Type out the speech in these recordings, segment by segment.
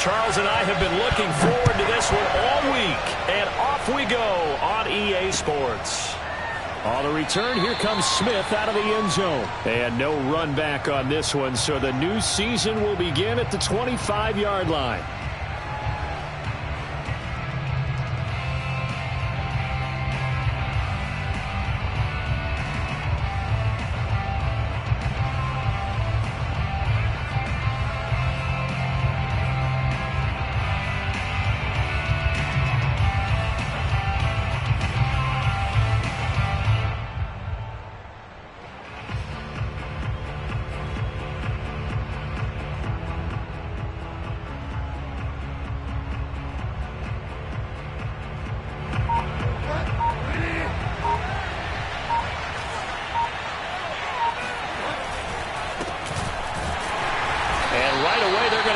Charles and I have been looking forward to this one all week. And off we go on EA Sports. On the return, here comes Smith out of the end zone. And no run back on this one, so the new season will begin at the 25-yard line.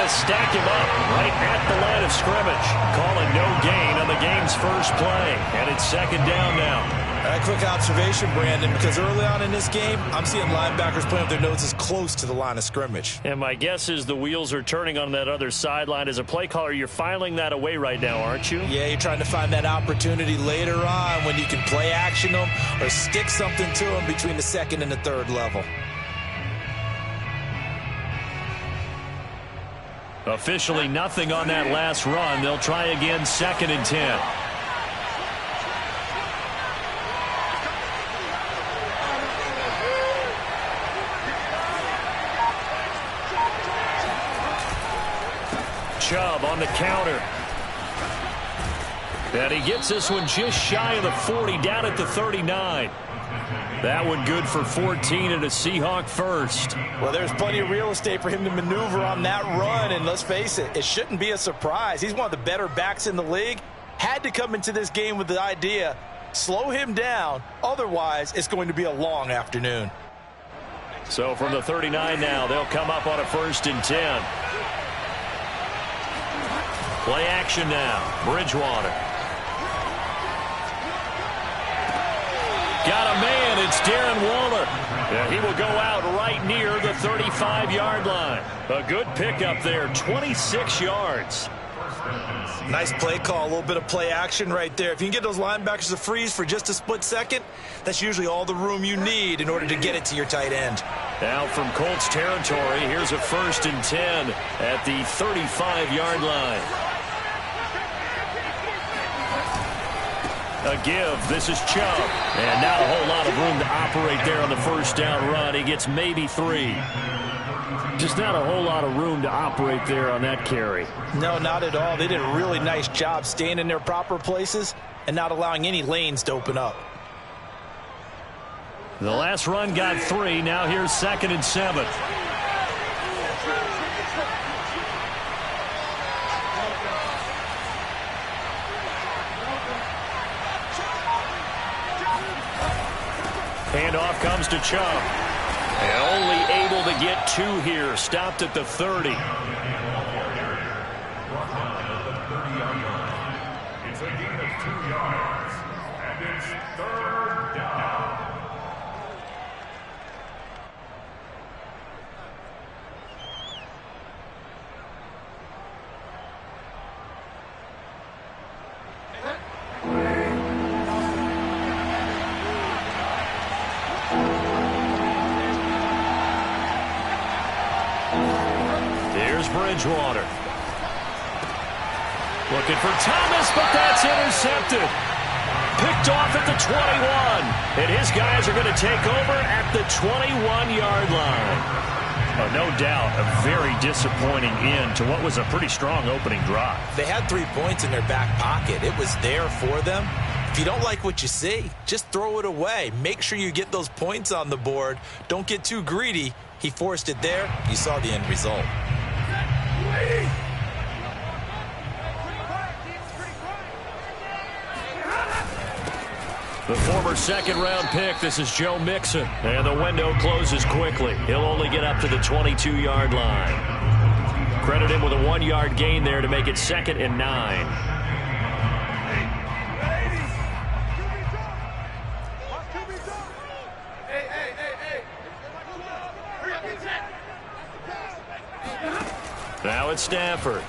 Stack him up right at the line of scrimmage. Calling no gain on the game's first play. And it's second down now. A quick observation, Brandon, because early on in this game, I'm seeing linebackers playing with their noses close to the line of scrimmage. And my guess is the wheels are turning on that other sideline. As a play caller, you're filing that away right now, aren't you? Yeah, you're trying to find that opportunity later on when you can play action them or stick something to them between the second and the third level. Officially nothing on that last run. They'll try again, 2nd and 10. Chubb on the counter. And he gets this one just shy of the 40, down at the 39. That one good for 14 and a Seahawk first. Well, there's plenty of real estate for him to maneuver on that run, and let's face it, it shouldn't be a surprise. He's one of the better backs in the league. Had to come into this game with the idea, slow him down, otherwise it's going to be a long afternoon. So from the 39 now, they'll come up on a 1st and 10. Play action now, Bridgewater. Got a man, it's Darren Waller. Yeah, he will go out right near the 35-yard line. A good pickup there, 26 yards. Nice play call, a little bit of play action right there. If you can get those linebackers to freeze for just a split second, that's usually all the room you need in order to get it to your tight end. Now from Colts territory, here's a 1st and 10 at the 35-yard line. A give. This is Chubb. And not a whole lot of room to operate there on the 1st down run. He gets maybe 3. Just not a whole lot of room to operate there on that carry. No, not at all. They did a really nice job staying in their proper places and not allowing any lanes to open up. The last run got 3. Now here's 2nd and 7. Handoff comes to Chubb. And only able to get 2 here. Stopped at the 30. It's a gain of 2 yards. And it's 3rd down. Bridgewater. Looking for Thomas, but that's intercepted. Picked off at the 21. And his guys are going to take over at the 21-yard line. Oh, no doubt, a very disappointing end to what was a pretty strong opening drive. They had 3 points in their back pocket. It was there for them. If you don't like what you see, just throw it away. Make sure you get those points on the board. Don't get too greedy. He forced it there. You saw the end result. The former 2nd-round pick, this is Joe Mixon. And the window closes quickly. He'll only get up to the 22-yard line. Credit him with a 1-yard gain there to make it 2nd and 9. Now it's Stafford.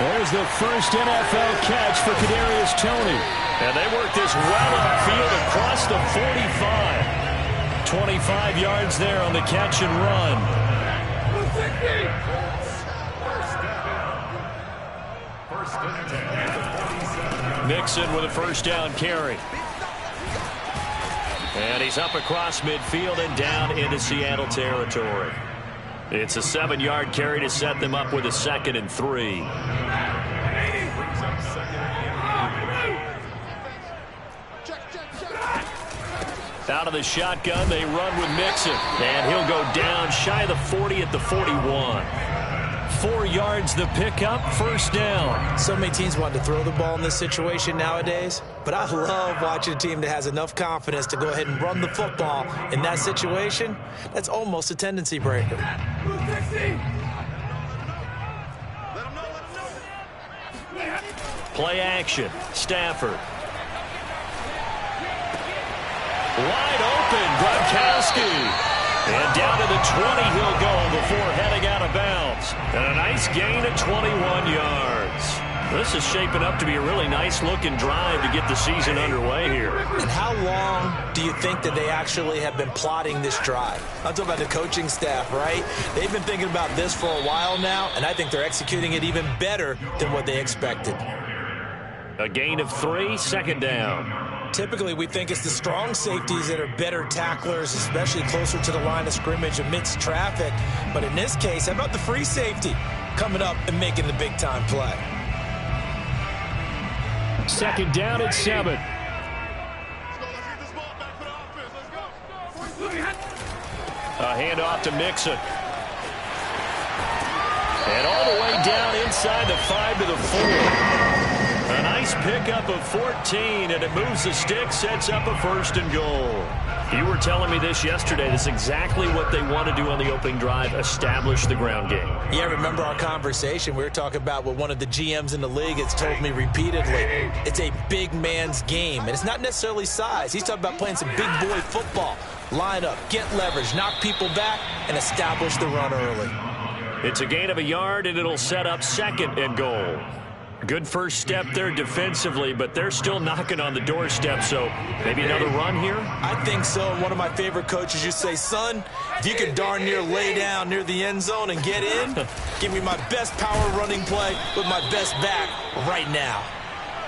There's the first NFL catch for Kadarius Toney. And they work this well upfield across the 45. 25 yards there on the catch and run. Mixon with a first down carry. And he's up across midfield and down into Seattle territory. It's a 7-yard carry to set them up with a 2nd and 3. Out of the shotgun, they run with Mixon. And he'll go down shy of the 40 at the 41. 4 yards the pickup, first down. So many teams want to throw the ball in this situation nowadays, but I love watching a team that has enough confidence to go ahead and run the football in that situation. That's almost a tendency breaker. Play action, Stafford. Wide open, Gronkowski. And down to the 20 he'll go before heading out of bounds. And a nice gain of 21 yards. This is shaping up to be a really nice-looking drive to get the season underway here. And how long do you think that they actually have been plotting this drive? I'm talking about the coaching staff, right? They've been thinking about this for a while now, and I think they're executing it even better than what they expected. A gain of 3, second down. Typically, we think it's the strong safeties that are better tacklers, especially closer to the line of scrimmage amidst traffic. But in this case, how about the free safety coming up and making the big-time play? 2nd down at 7. A handoff to Mixon. And all the way down inside the 5 to the 4. A nice pickup of 14, and it moves the stick, sets up a 1st and goal. You were telling me this yesterday. That's exactly what they want to do on the opening drive, establish the ground game. Yeah, remember our conversation? We were talking about what one of the GMs in the league has told me repeatedly. It's a big man's game, and it's not necessarily size. He's talking about playing some big boy football. Line up, get leverage, knock people back, and establish the run early. It's a gain of a yard, and it'll set up 2nd and goal. Good first step there defensively, but they're still knocking on the doorstep, so maybe another run here? I think so. And one of my favorite coaches used to say, son, if you can darn near lay down near the end zone and get in, give me my best power running play with my best back right now.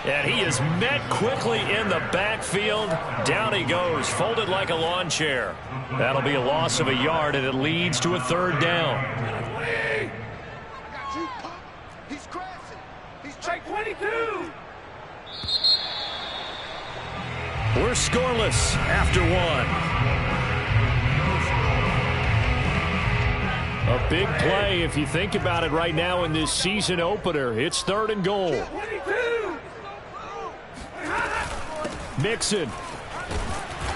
And he is met quickly in the backfield. Down he goes, folded like a lawn chair. That'll be a loss of a yard, and it leads to a 3rd down. We're scoreless after 1. A big play if you think about it right now in this season opener. It's 3rd and goal. Mixon.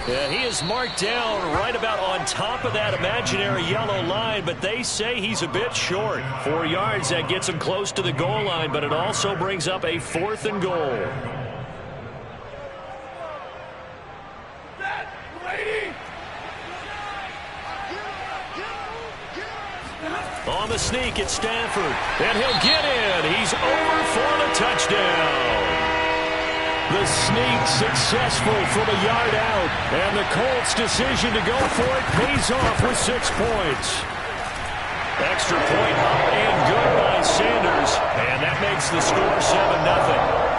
Yeah, he is marked down right about on top of that imaginary yellow line, but they say he's a bit short. 4 yards, that gets him close to the goal line, but it also brings up a 4th and goal. On the sneak, it's Stafford, and he'll get in. He's over for the touchdown. The sneak successful from a yard out, and the Colts' decision to go for it pays off with 6 points. Extra point up and good by Sanders, and that makes the score 7-0.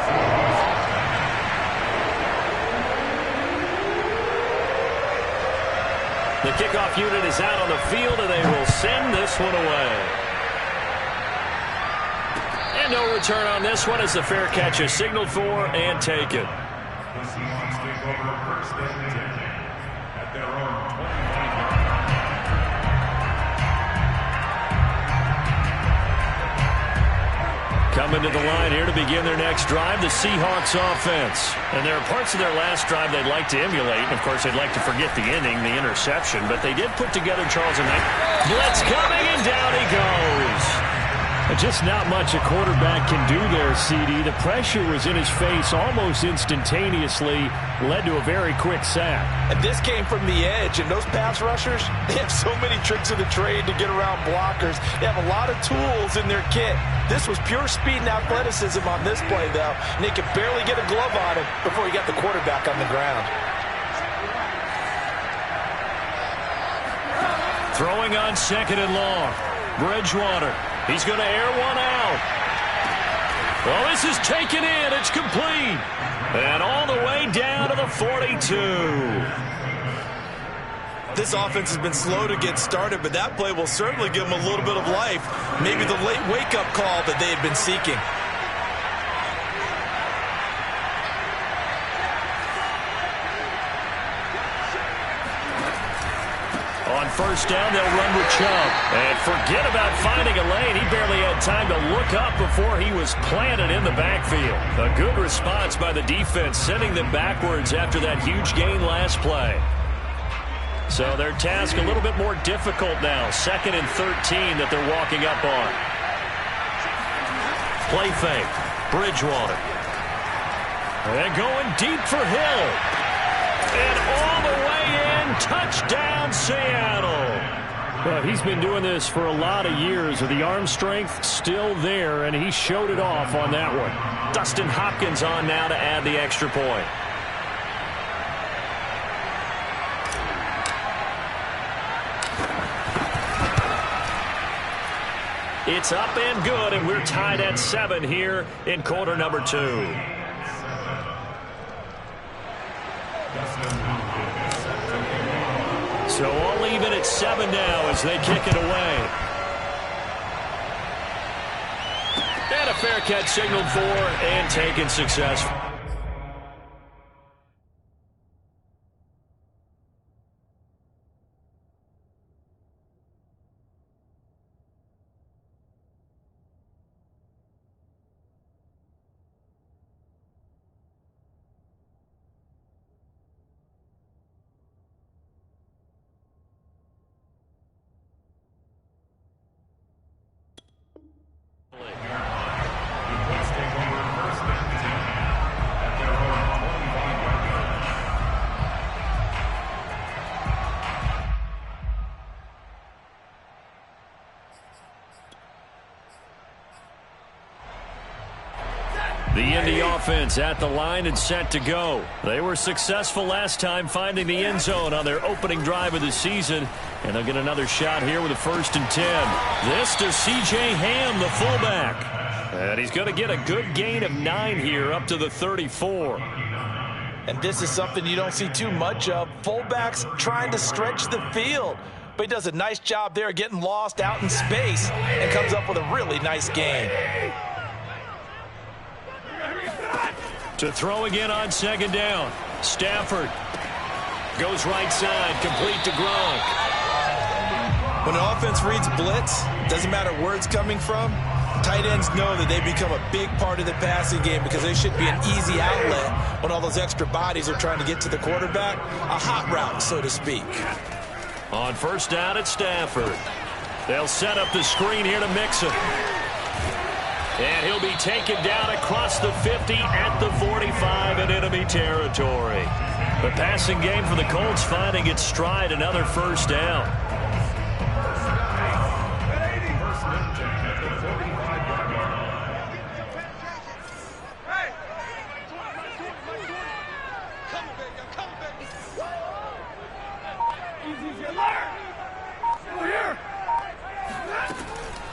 The kickoff unit is out on the field, and they will send this one away. And no return on this one as the fair catch is signaled for and taken. The Seahawks take over 1st and 10 at their own 25. Coming to the line here to begin their next drive, the Seahawks offense. And there are parts of their last drive they'd like to emulate. Of course, they'd like to forget the inning, the interception, but they did put together Charles and Knight. Blitz coming, and down he goes. Just not much a quarterback can do there, CD. The pressure was in his face almost instantaneously, led to a very quick sack. And this came from the edge, and those pass rushers, they have so many tricks of the trade to get around blockers. They have a lot of tools in their kit. This was pure speed and athleticism on this play, though, and they could barely get a glove on him before he got the quarterback on the ground. Throwing on 2nd and long. Bridgewater. He's going to air one out. Well, this is taken in. It's complete. And all the way down to the 42. This offense has been slow to get started, but that play will certainly give them a little bit of life. Maybe the late wake-up call that they had been seeking. On 1st down, they'll run with Chubb. And forget about finding a lane. He barely had time to look up before he was planted in the backfield. A good response by the defense, sending them backwards after that huge gain last play. So their task a little bit more difficult now. 2nd and 13 that they're walking up on. Play fake. Bridgewater. And going deep for Hill. And all the way in. Touchdown, Seattle. Well, he's been doing this for a lot of years with the arm strength still there, and he showed it off on that one. Dustin Hopkins on now to add the extra point. It's up and good, and we're tied at 7 here in quarter number 2. So all even at 7 now as they kick it away. And a fair catch signaled for and taken successful. The Indy offense at the line and set to go. They were successful last time finding the end zone on their opening drive of the season. And they'll get another shot here with a 1st and 10. This to C.J. Ham, the fullback. And he's going to get a good gain of 9 here up to the 34. And this is something you don't see too much of. Fullbacks trying to stretch the field. But he does a nice job there getting lost out in space and comes up with a really nice gain. To throw again on 2nd down. Stafford goes right side, complete to Gronk. When the offense reads blitz, doesn't matter where it's coming from, tight ends know that they become a big part of the passing game because they should be an easy outlet when all those extra bodies are trying to get to the quarterback. A hot route, so to speak. On 1st down at Stafford. They'll set up the screen here to Mixon. And he'll be taken down across the 50 at the 45 in enemy territory. The passing game for the Colts finding its stride, another 1st down.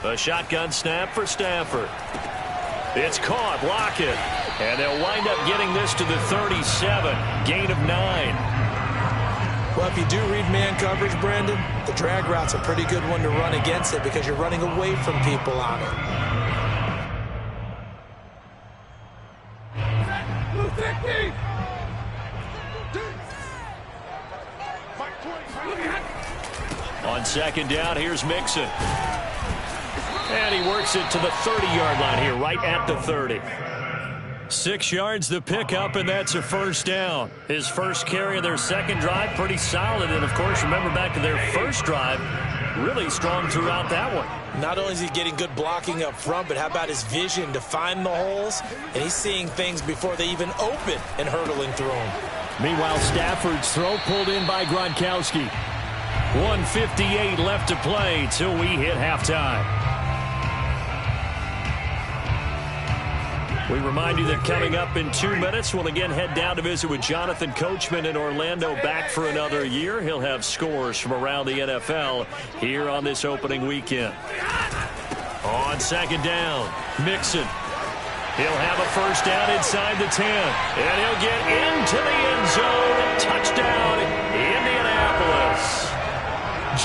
A shotgun snap for Stafford. It's caught. Lockett. And they'll wind up getting this to the 37. Gain of 9. Well, if you do read man coverage, Brandon, the drag route's a pretty good one to run against it because you're running away from people on it. On 2nd down, here's Mixon. And he works it to the 30-yard line here, right at the 30. 6 yards the pickup, and that's a 1st down. His first carry of their 2nd drive, pretty solid. And, of course, remember back to their 1st drive, really strong throughout that one. Not only is he getting good blocking up front, but how about his vision to find the holes? And he's seeing things before they even open and hurdling through them. Meanwhile, Stafford's throw pulled in by Gronkowski. 1:58 left to play till we hit halftime. We remind you that coming up in 2 minutes, we'll again head down to visit with Jonathan Coachman in Orlando, back for another year. He'll have scores from around the NFL here on this opening weekend. On second down, Mixon. He'll have a first down inside the 10. And he'll get into the end zone. Touchdown, Indianapolis.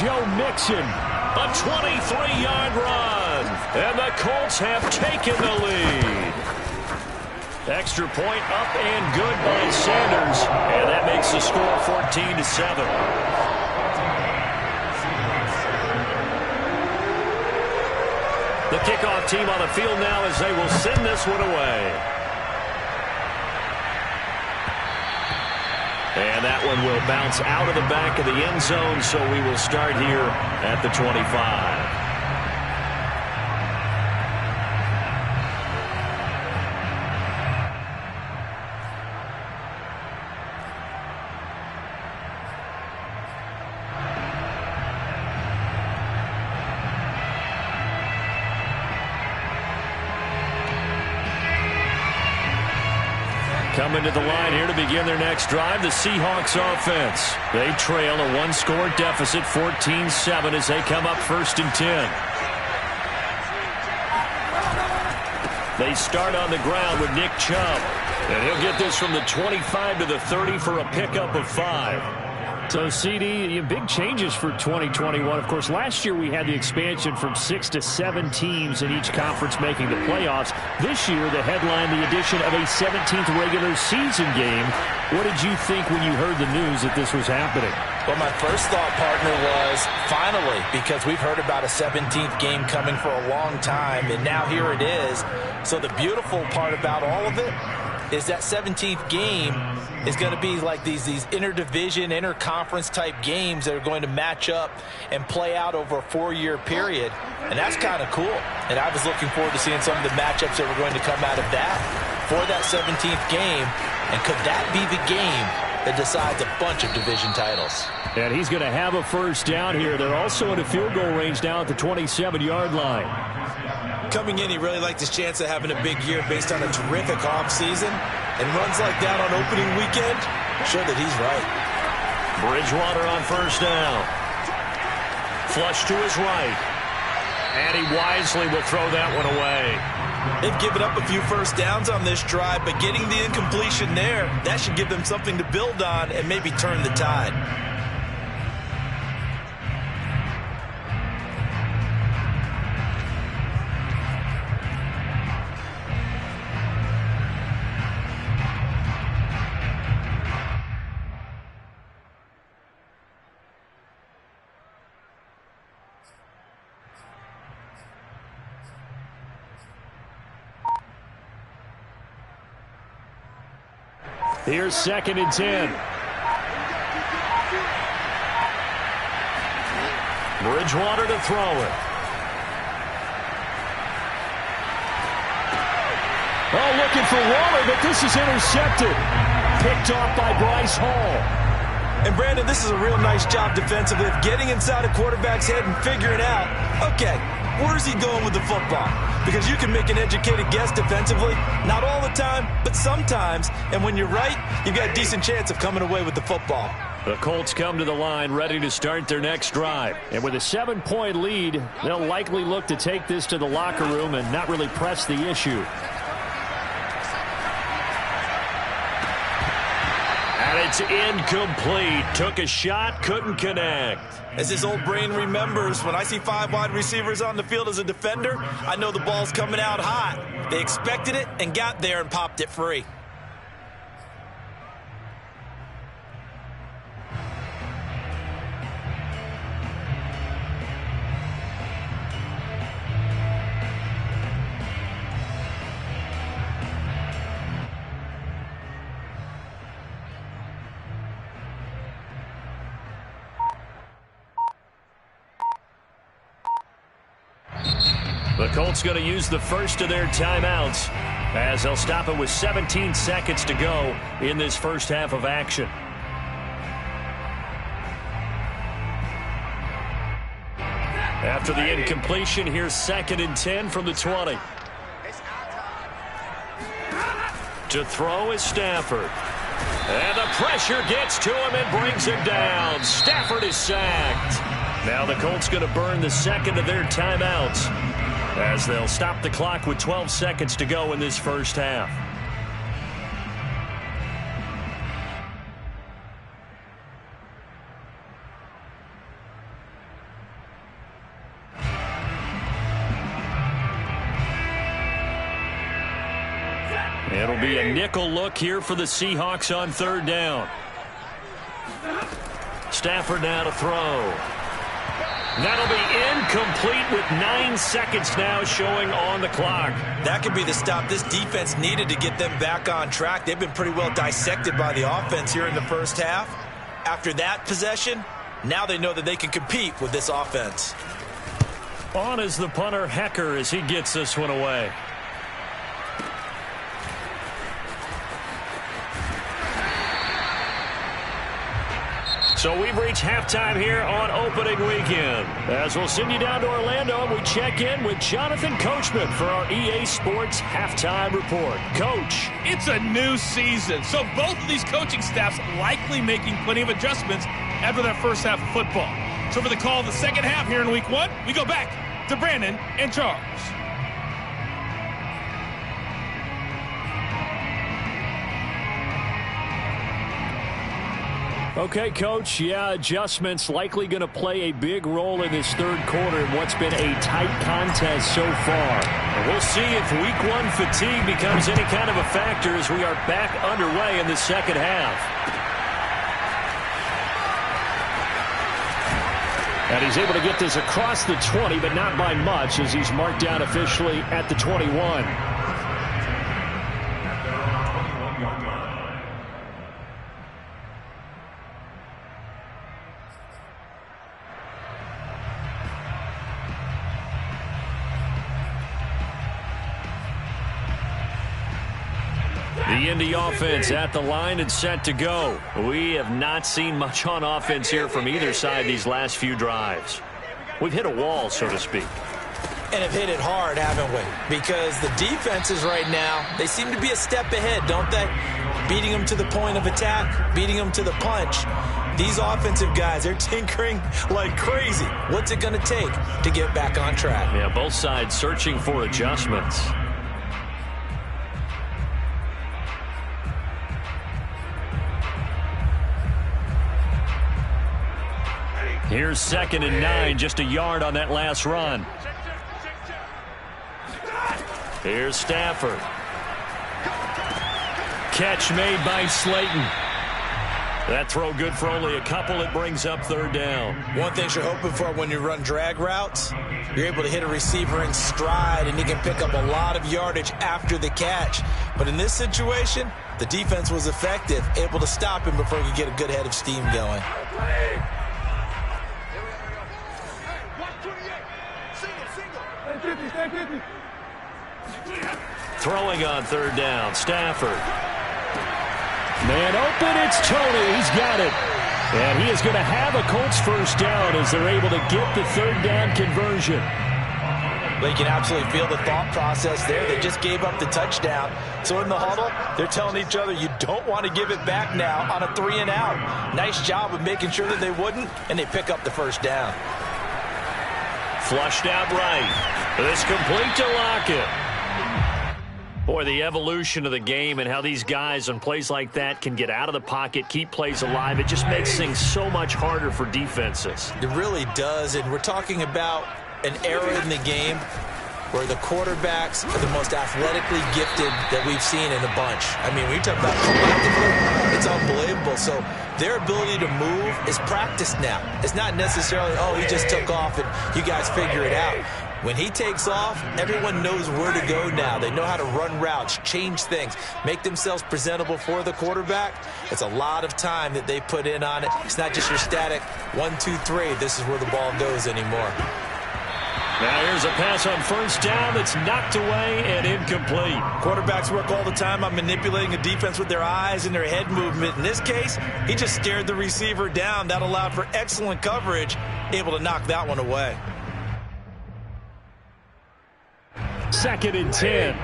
Joe Mixon. A 23-yard run. And the Colts have taken the lead. Extra point up and good by Sanders. And that makes the score 14-7. The kickoff team on the field now as they will send this one away. And that one will bounce out of the back of the end zone, so we will start here at the 25. Coming to the line here to begin their next drive, the Seahawks offense. They trail a one-score deficit, 14-7, as they come up 1st and 10. They start on the ground with Nick Chubb. And he'll get this from the 25 to the 30 for a pickup of 5. So, CD, big changes for 2021. Of course, last year we had the expansion from 6 to 7 teams in each conference making the playoffs. This year, the headline, the addition of a 17th regular season game. What did you think when you heard the news that this was happening? Well, my first thought, partner, was finally, because we've heard about a 17th game coming for a long time, and now here it is. So the beautiful part about all of it is that 17th game is going to be like these interdivision, interconference type games that are going to match up and play out over a 4-year period. And that's kind of cool. And I was looking forward to seeing some of the matchups that were going to come out of that for that 17th game. And could that be the game that decides a bunch of division titles? And he's going to have a first down here. They're also in a field goal range now at the 27-yard line. Coming in, he really liked his chance of having a big year based on a terrific offseason. And runs like that on opening weekend, sure that he's right. Bridgewater on first down. Flush to his right. And he wisely will throw that one away. They've given up a few first downs on this drive, but getting the incompletion there, that should give them something to build on and maybe turn the tide. Here's 2nd and 10. Bridgewater to throw it. Oh, looking for Waller, but this is intercepted. Picked off by Bryce Hall. And, Brandon, this is a real nice job defensively of getting inside a quarterback's head and figuring out, okay, where's he going with the football? Because you can make an educated guess defensively, not all the time, but sometimes. And when you're right, you've got a decent chance of coming away with the football. The Colts come to the line ready to start their next drive. And with a 7-point lead, they'll likely look to take this to the locker room and not really press the issue. And it's incomplete. Took a shot, couldn't connect. As his old brain remembers, when I see 5 wide receivers on the field as a defender, I know the ball's coming out hot. They expected it and got there and popped it free. Colts going to use the first of their timeouts as they'll stop it with 17 seconds to go in this first half of action. After the incompletion, here's 2nd and 10 from the 20. To throw is Stafford. And the pressure gets to him and brings him down. Stafford is sacked. Now the Colts going to burn the second of their timeouts as they'll stop the clock with 12 seconds to go in this first half. It'll be a nickel look here for the Seahawks on 3rd down. Stafford now to throw. That'll be incomplete with 9 seconds now showing on the clock. That could be the stop this defense needed to get them back on track. They've been pretty well dissected by the offense here in the first half. After that possession, now they know that they can compete with this offense. On is the punter Hecker as he gets this one away. So we've reached halftime here on opening weekend. As we'll send you down to Orlando, and we check in with Jonathan Coachman for our EA Sports Halftime Report. Coach. It's a new season, so both of these coaching staffs likely making plenty of adjustments after that first half of football. So for the call of the second half here in Week 1, we go back to Brandon and Charles. Okay, Coach, adjustments likely going to play a big role in this third quarter in what's been a tight contest so far. And we'll see if Week 1 fatigue becomes any kind of a factor as we are back underway in the second half. And he's able to get this across the 20, but not by much as he's marked down officially at the 21. The Indy offense at the line and set to go. We have not seen much on offense here from either side these last few drives. We've hit a wall, so to speak. And have hit it hard, haven't we? Because the defenses right now, they seem to be a step ahead, don't they? Beating them to the point of attack, beating them to the punch. These offensive guys, they're tinkering like crazy. What's it going to take to get back on track? Yeah, both sides searching for adjustments. Here's 2nd and 9, just a yard on that last run. Here's Stafford. Catch made by Slayton. That throw good for only a couple. It brings up 3rd down. One thing you're hoping for when you run drag routes, you're able to hit a receiver in stride, and he can pick up a lot of yardage after the catch. But in this situation, the defense was effective, able to stop him before he could get a good head of steam going. Throwing on 3rd down, Stafford. Man open, it's Tony. He's got it. And he is going to have a Colts first down as they're able to get the 3rd down conversion. They can absolutely feel the thought process there. They just gave up the touchdown. So in the huddle, they're telling each other, you don't want to give it back now on a 3-and-out. Nice job of making sure that they wouldn't, and they pick up the first down. Flushed out right. This complete to Lockett. Boy, the evolution of the game and how these guys on plays like that can get out of the pocket, keep plays alive, it just makes things so much harder for defenses. It really does, and we're talking about an era in the game where the quarterbacks are the most athletically gifted that we've seen in a bunch. I mean, when you talk about collectively, it's unbelievable. So their ability to move is practiced now. It's not necessarily, oh, he just took off and you guys figure it out. When he takes off, everyone knows where to go now. They know how to run routes, change things, make themselves presentable for the quarterback. It's a lot of time that they put in on it. It's not just your static 1, 2, 3. This is where the ball goes anymore. Now here's a pass on first down that's knocked away and incomplete. Quarterbacks work all the time on manipulating a defense with their eyes and their head movement. In this case, he just stared the receiver down. That allowed for excellent coverage, able to knock that one away. 2nd and 10.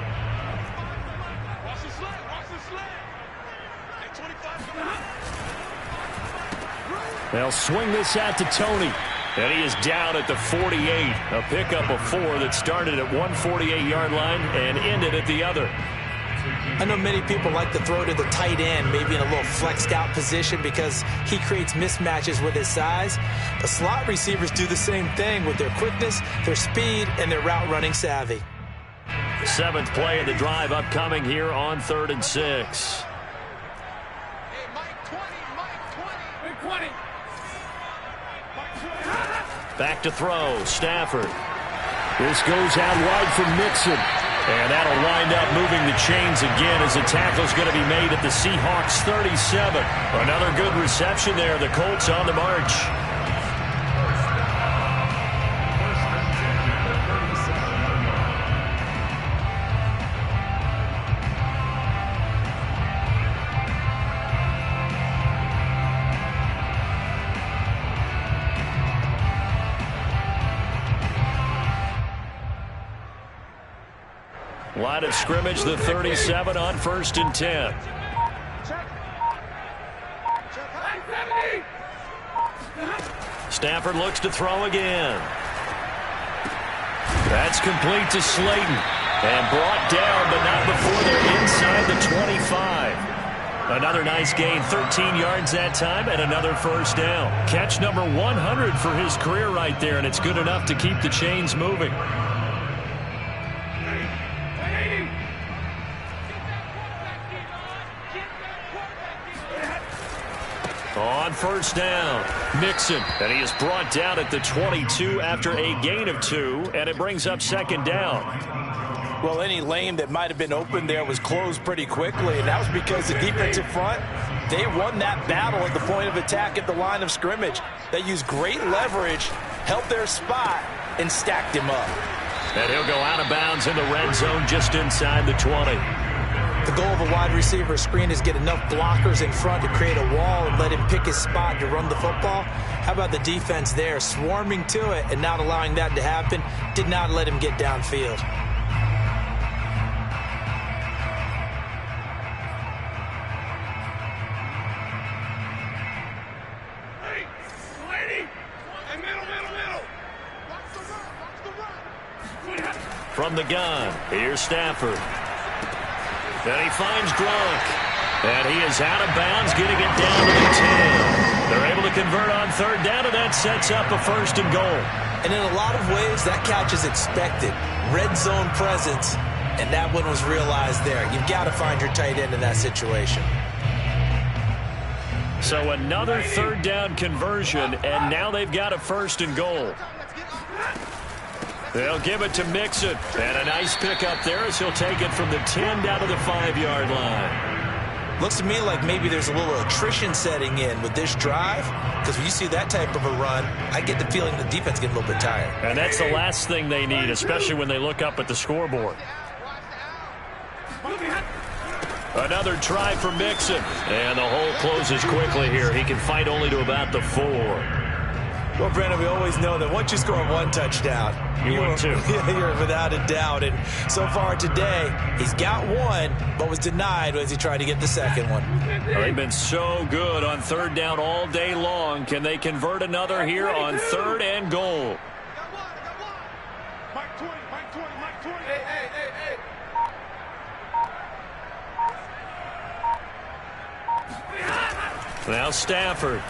They'll swing this out to Tony. And he is down at the 48. A pickup of 4 that started at one 48-yard line and ended at the other. I know many people like to throw to the tight end, maybe in a little flexed out position because he creates mismatches with his size. But slot receivers do the same thing with their quickness, their speed, and their route running savvy. 7th play of the drive upcoming here on 3rd and 6. Back to throw, Stafford. This goes out wide for Mixon. And that'll wind up moving the chains again as the tackle's going to be made at the Seahawks 37. Another good reception there. The Colts on the march. Line of scrimmage, the 37 on 1st and 10. Stafford looks to throw again. That's complete to Slayton. And brought down, but not before they're inside the 25. Another nice gain, 13 yards that time, and another first down. Catch number 100 for his career right there, and it's good enough to keep the chains moving. On first down, Mixon, and he is brought down at the 22 after a gain of 2, and it brings up 2nd down. Well, any lane that might have been open there was closed pretty quickly, and that was because the defensive front, they won that battle at the point of attack at the line of scrimmage. They used great leverage, held their spot, and stacked him up. And he'll go out of bounds in the red zone just inside the 20. The goal of a wide receiver screen is get enough blockers in front to create a wall and let him pick his spot to run the football. How about the defense there, swarming to it and not allowing that to happen? Did not let him get downfield. From the gun, here's Stafford. And he finds Gronk. And he is out of bounds, getting it down to the 10. They're able to convert on 3rd down, and that sets up a 1st and goal. And in a lot of ways, that catch is expected. Red zone presence, and that one was realized there. You've got to find your tight end in that situation. So another 3rd down conversion, and now they've got a 1st and goal. They'll give it to Mixon. And a nice pickup there as he'll take it from the 10 down to the 5-yard line. Looks to me like maybe there's a little attrition setting in with this drive, because when you see that type of a run, I get the feeling the defense gets a little bit tired. And that's the last thing they need, especially when they look up at the scoreboard. Another try for Mixon. And the hole closes quickly here. He can fight only to about the 4. Well, Brandon, we always know that once you score 1 touchdown, you're without a doubt. And so far today, he's got 1, but was denied as he tried to get the 2nd one. Well, they've been so good on 3rd down all day long. Can they convert another here on 3rd and goal? Now Stafford.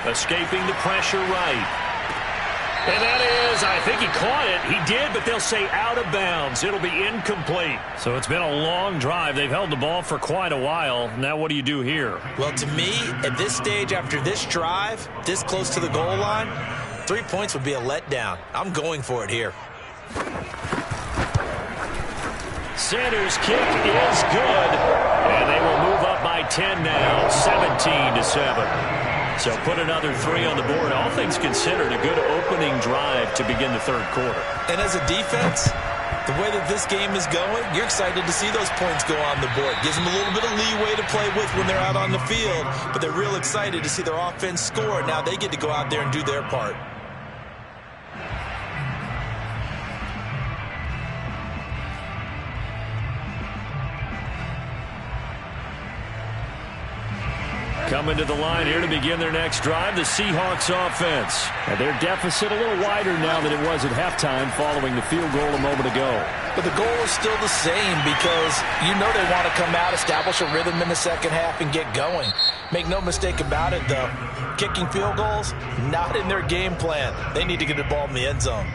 Escaping the pressure right. And that is, I think he caught it. He did, but they'll say out of bounds. It'll be incomplete. So it's been a long drive. They've held the ball for quite a while. Now what do you do here? Well, to me, at this stage after this drive, this close to the goal line, 3 points would be a letdown. I'm going for it here. Sanders' kick is good. And they will move up by 10 now, 17-7. So put another 3 on the board. All things considered, a good opening drive to begin the third quarter. And as a defense, the way that this game is going, you're excited to see those points go on the board. Gives them a little bit of leeway to play with when they're out on the field, but they're real excited to see their offense score. Now they get to go out there and do their part. Coming to the line here to begin their next drive, the Seahawks offense. And their deficit a little wider now than it was at halftime following the field goal a moment ago. But the goal is still the same because you know they want to come out, establish a rhythm in the second half, and get going. Make no mistake about it, though. Kicking field goals, not in their game plan. They need to get the ball in the end zone.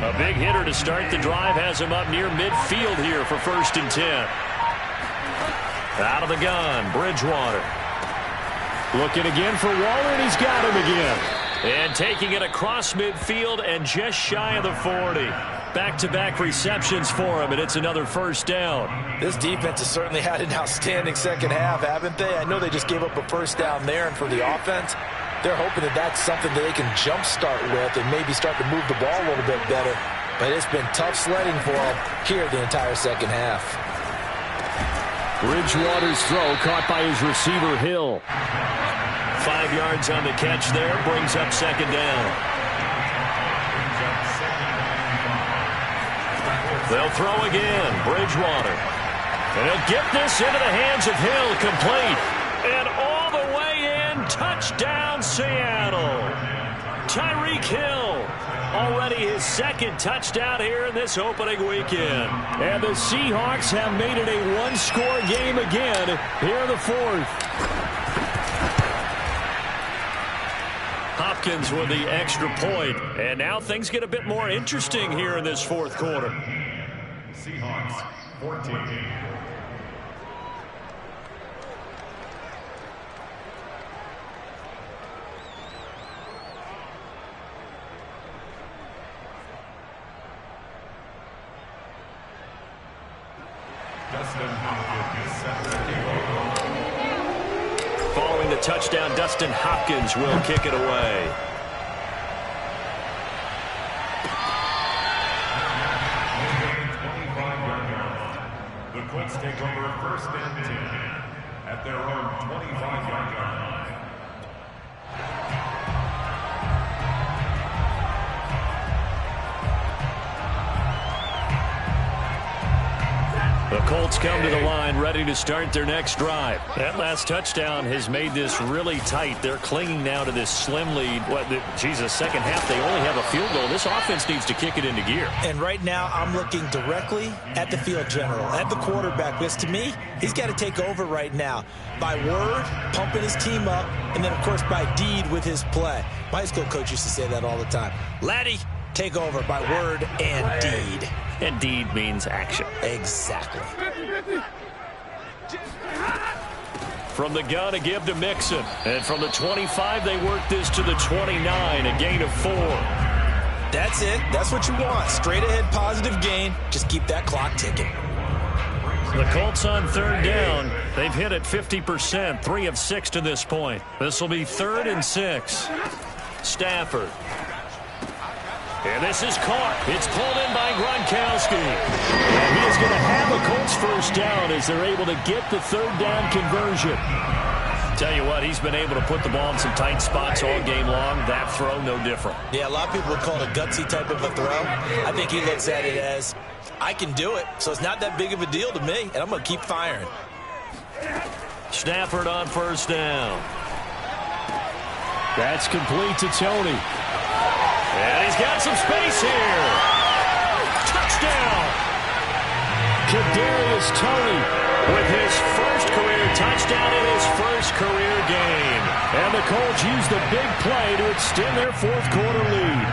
A big hitter to start the drive has him up near midfield here for 1st and 10. Out of the gun, Bridgewater. Looking again for Waller, and he's got him again. And taking it across midfield and just shy of the 40. Back-to-back receptions for him, and it's another 1st down. This defense has certainly had an outstanding second half, haven't they? I know they just gave up a 1st down there, and for the offense, they're hoping that that's something that they can jumpstart with and maybe start to move the ball a little bit better. But it's been tough sledding for them here the entire second half. Bridgewater's throw caught by his receiver, Hill. 5 yards on the catch there, brings up 2nd down. They'll throw again, Bridgewater. And he'll get this into the hands of Hill, complete. And all the way in, touchdown Seattle. Tyreek Hill, already his 2nd touchdown here in this opening weekend. And the Seahawks have made it a one-score game again here in the 4th. Hopkins with the extra point. And now things get a bit more interesting here in this 4th quarter. Seahawks 14. Following the touchdown, Dustin Hopkins will kick it away. The Colts take over 1st and 10 at their own 25-yard line. The Colts come to the line ready to start their next drive. That last touchdown has made this really tight. They're clinging now to this slim lead. Second half, they only have a field goal. This offense needs to kick it into gear. And right now, I'm looking directly at the field general, at the quarterback, because to me, he's got to take over right now. By word, pumping his team up, and then, of course, by deed with his play. My high school coach used to say that all the time. Laddie, take over by word and deed. And deed means action. Exactly. From the gun, a give to Mixon. And from the 25, they work this to the 29, a gain of 4. That's it. That's what you want. Straight ahead positive gain. Just keep that clock ticking. The Colts on 3rd down. They've hit it 50%, 3 of 6 to this point. This will be 3rd and 6. Stafford. And this is caught. It's pulled in by Gronkowski. And he is going to have a Colts 1st down as they're able to get the 3rd down conversion. Tell you what, he's been able to put the ball in some tight spots all game long. That throw, no different. Yeah, a lot of people would call it a gutsy type of a throw. I think he looks at it as, I can do it, so it's not that big of a deal to me, and I'm going to keep firing. Stafford on 1st down. That's complete to Tony. And he's got some space here. Touchdown. Kadarius Toney with his first career touchdown in his first career game. And the Colts use the big play to extend their fourth quarter lead.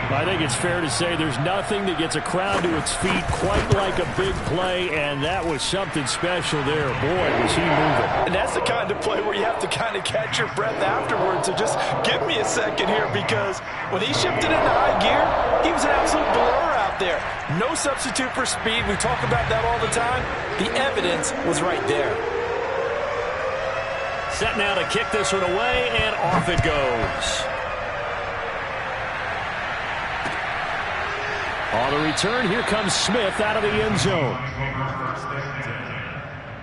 I think it's fair to say there's nothing that gets a crowd to its feet quite like a big play, and that was something special there. Boy, was he moving. And that's the kind of play where you have to kind of catch your breath afterwards. So just give me a second here, because when he shifted into high gear, he was an absolute blur out there. No substitute for speed. We talk about that all the time. The evidence was right there. Set now to kick this one away, and off it goes. On the return, here comes Smith out of the end zone.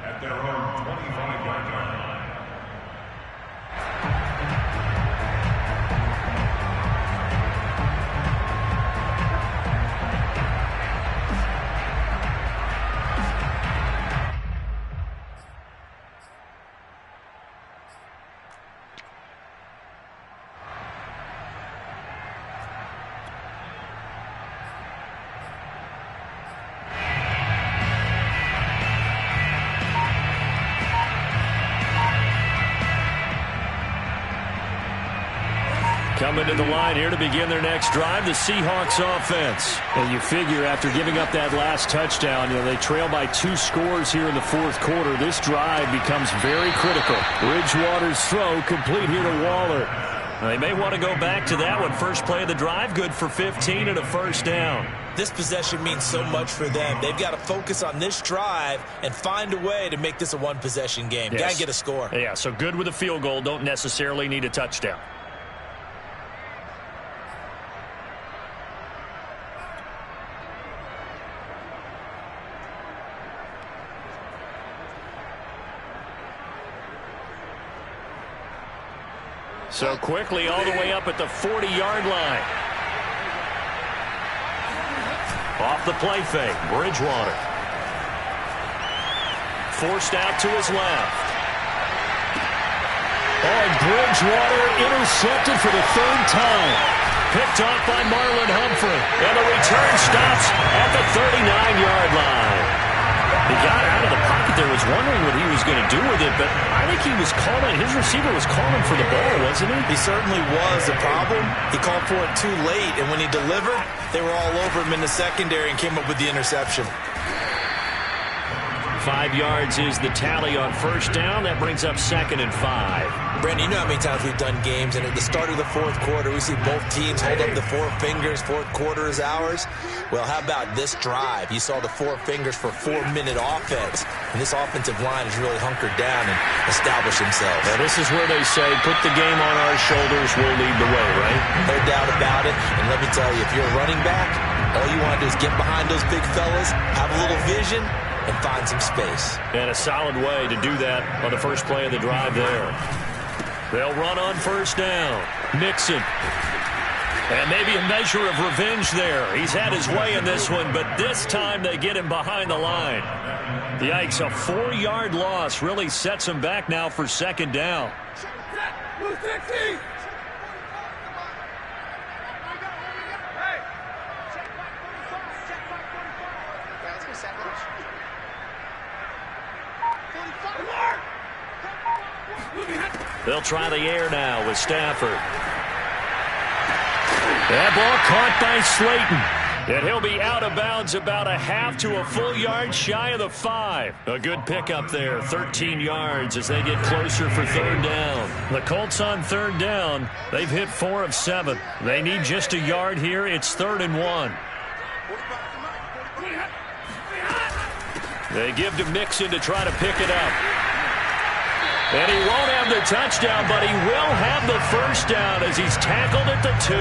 At their own 25-yard line. Coming to the line here to begin their next drive, the Seahawks offense. And you figure after giving up that last touchdown, they trail by 2 scores here in the fourth quarter. This drive becomes very critical. Bridgewater's throw complete here to Waller. They may want to go back to that one. First play of the drive, good for 15 and a first down. This possession means so much for them. They've got to focus on this drive and find a way to make this a one-possession game. Yes. Got to get a score. Yeah, so good with a field goal. Don't necessarily need a touchdown. So quickly all the way up at the 40-yard line. Off the play fake, Bridgewater. Forced out to his left. And Bridgewater intercepted for the 3rd time. Picked off by Marlon Humphrey. And the return stops at the 39-yard line. He got out of the pocket there, was wondering what he was going to do with it, but I think he was calling, his receiver was calling for the ball, wasn't he? He certainly was. The problem, he called for it too late, and when he delivered, they were all over him in the secondary and came up with the interception. 5 yards is the tally on first down. That brings up 2nd and 5. Brandon, you know how many times we've done games, and at the start of the fourth quarter, we see both teams hold up the 4 fingers, fourth quarter is ours. Well, how about this drive? You saw the 4 fingers for 4-minute offense, and this offensive line has really hunkered down and established themselves. Now, this is where they say, put the game on our shoulders, we'll lead the way, right? No doubt about it, and let me tell you, if you're a running back, all you want to do is get behind those big fellas, have a little vision, and find some space. And a solid way to do that on the first play of the drive there. They'll run on first down. Mixon. And maybe a measure of revenge there. He's had his way in this one, but this time they get him behind the line. Yikes, a 4-yard loss really sets him back now for 2nd down. They'll try the air now with Stafford. That ball caught by Slayton. And he'll be out of bounds about a half to a full yard shy of the 5. A good pickup there, 13 yards as they get closer for 3rd down. The Colts on 3rd down, they've hit 4 of 7. They need just a yard here. It's 3rd and 1. They give to Mixon to try to pick it up. And he won't have the touchdown, but he will have the first down as he's tackled at the 2.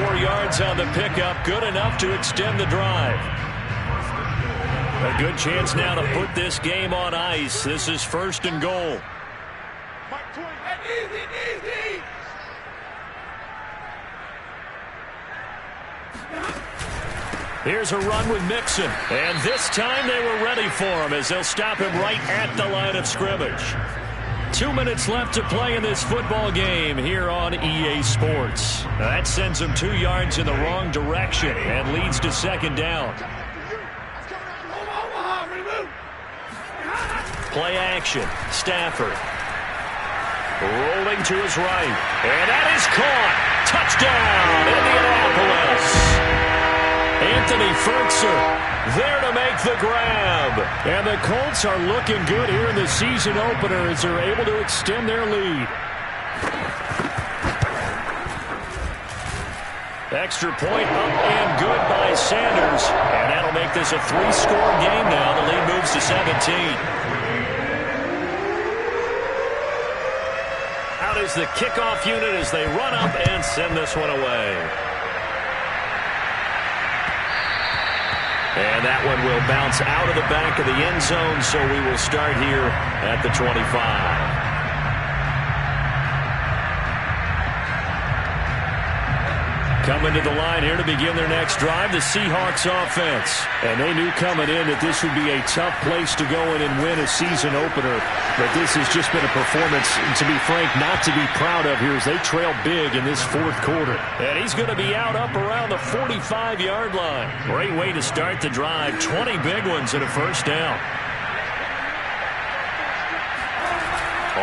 4 yards on the pickup, good enough to extend the drive. A good chance now to put this game on ice. This is 1st and goal. Here's a run with Mixon. And this time they were ready for him as they'll stop him right at the line of scrimmage. 2 minutes left to play in this football game here on EA Sports. That sends him 2 yards in the wrong direction and leads to second down. Play action. Stafford. Rolling to his right. And that is caught. Touchdown, Indianapolis. Anthony Ferkser there to make the grab. And the Colts are looking good here in the season opener as they're able to extend their lead. Extra point up and good by Sanders. And that'll make this a 3-score game now. The lead moves to 17. Out is the kickoff unit as they run up and send this one away. And that one will bounce out of the back of the end zone, so we will start here at the 25. Coming to the line here to begin their next drive, the Seahawks offense. And they knew coming in that this would be a tough place to go in and win a season opener. But this has just been a performance, to be frank, not to be proud of here as they trail big in this fourth quarter. And he's going to be out up around the 45-yard line. Great way to start the drive. 20 big ones and a first down.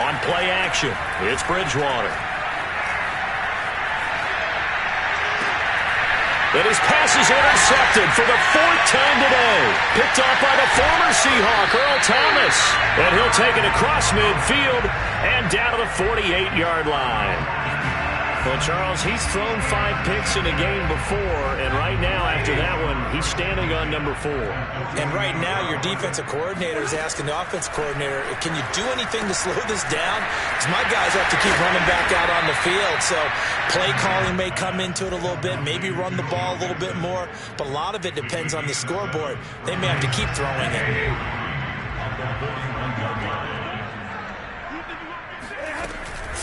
On play action, it's Bridgewater. And his pass is intercepted for the 4th time today. Picked off by the former Seahawk, Earl Thomas. And he'll take it across midfield and down to the 48-yard line. Well, Charles, he's thrown 5 picks in a game before, and right now, after that one, he's standing on number 4. And right now, your defensive coordinator is asking the offensive coordinator, can you do anything to slow this down? Because my guys have to keep running back out on the field. So play calling may come into it a little bit, maybe run the ball a little bit more, but a lot of it depends on the scoreboard. They may have to keep throwing it.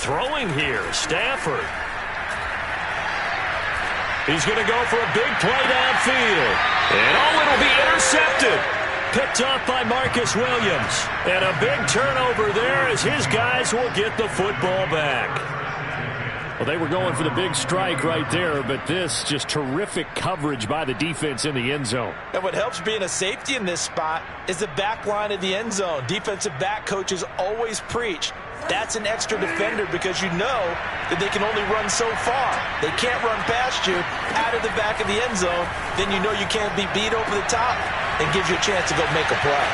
Throwing here, Stafford. He's going to go for a big play downfield. And it'll be intercepted. Picked off by Marcus Williams. And a big turnover there as his guys will get the football back. Well, they were going for the big strike right there, but this just terrific coverage by the defense in the end zone. And what helps being a safety in this spot is the back line of the end zone. Defensive back coaches always preach. That's an extra defender because you know that they can only run so far. They can't run past you out of the back of the end zone. Then you know you can't be beat over the top. It gives you a chance to go make a play.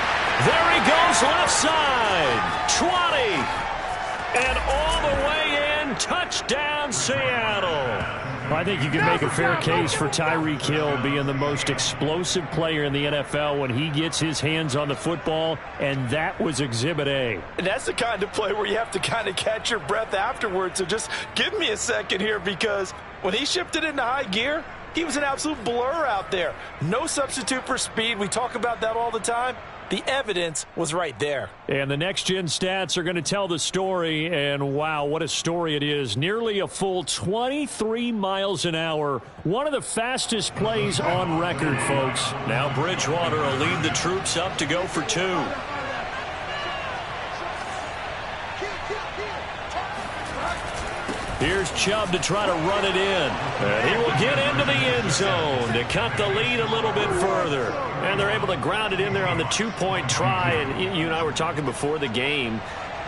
There he goes, left side. 20. And all the way in. Touchdown, Seattle. I think you can make a fair case for Tyreek Hill being the most explosive player in the NFL when he gets his hands on the football, and that was Exhibit A. And that's the kind of play where you have to kind of catch your breath afterwards. So just give me a second here, because when he shifted into high gear, he was an absolute blur out there. No substitute for speed. We talk about that all the time. The evidence was right there. And the next-gen stats are going to tell the story, and wow, what a story it is. Nearly a full 23 miles an hour. One of the fastest plays on record, folks. Now Bridgewater will lead the troops up to go for 2. Here's Chubb to try to run it in. And he will get into the end zone to cut the lead a little bit further. And they're able to ground it in there on the 2-point try. And you and I were talking before the game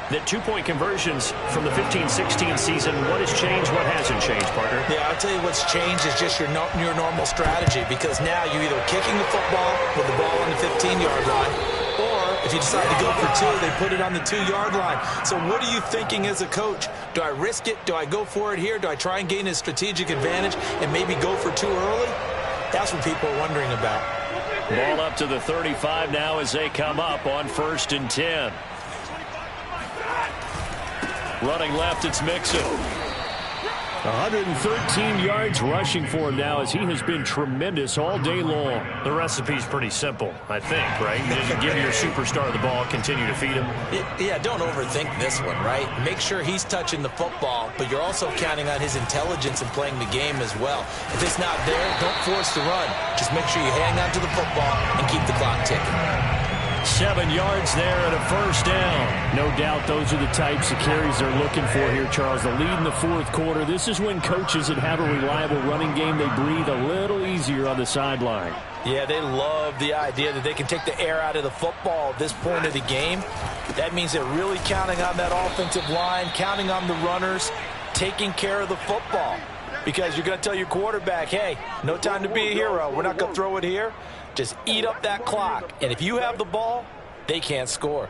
that 2-point conversions from the 15-16 season, what has changed, what hasn't changed, partner? Yeah, I'll tell you what's changed is just your normal strategy, because now you're either kicking the football with the ball on the 15-yard line, or if you decide to go for 2, they put it on the 2-yard line. So what are you thinking as a coach? Do I risk it? Do I go for it here? Do I try and gain a strategic advantage and maybe go for 2 early? That's what people are wondering about. Ball up to the 35 now as they come up on 1st and 10. Running left, it's Mixon. 113 yards rushing for him now as he has been tremendous all day long. The recipe's pretty simple, I think, right? You give your superstar the ball, continue to feed him. Yeah, don't overthink this one, right? Make sure he's touching the football, but you're also counting on his intelligence in playing the game as well. If it's not there, don't force the run. Just make sure you hang on to the football and keep the clock ticking. 7 yards there and a first down. No doubt those are the types of carries they're looking for here, Charles. The lead in the fourth quarter. This is when coaches that have a reliable running game, they breathe a little easier on the sideline. Yeah, they love the idea that they can take the air out of the football at this point of the game. That means they're really counting on that offensive line, counting on the runners, taking care of the football. Because you're going to tell your quarterback, hey, no time to be a hero. We're not going to throw it here. Just eat up that clock. And if you have the ball, they can't score.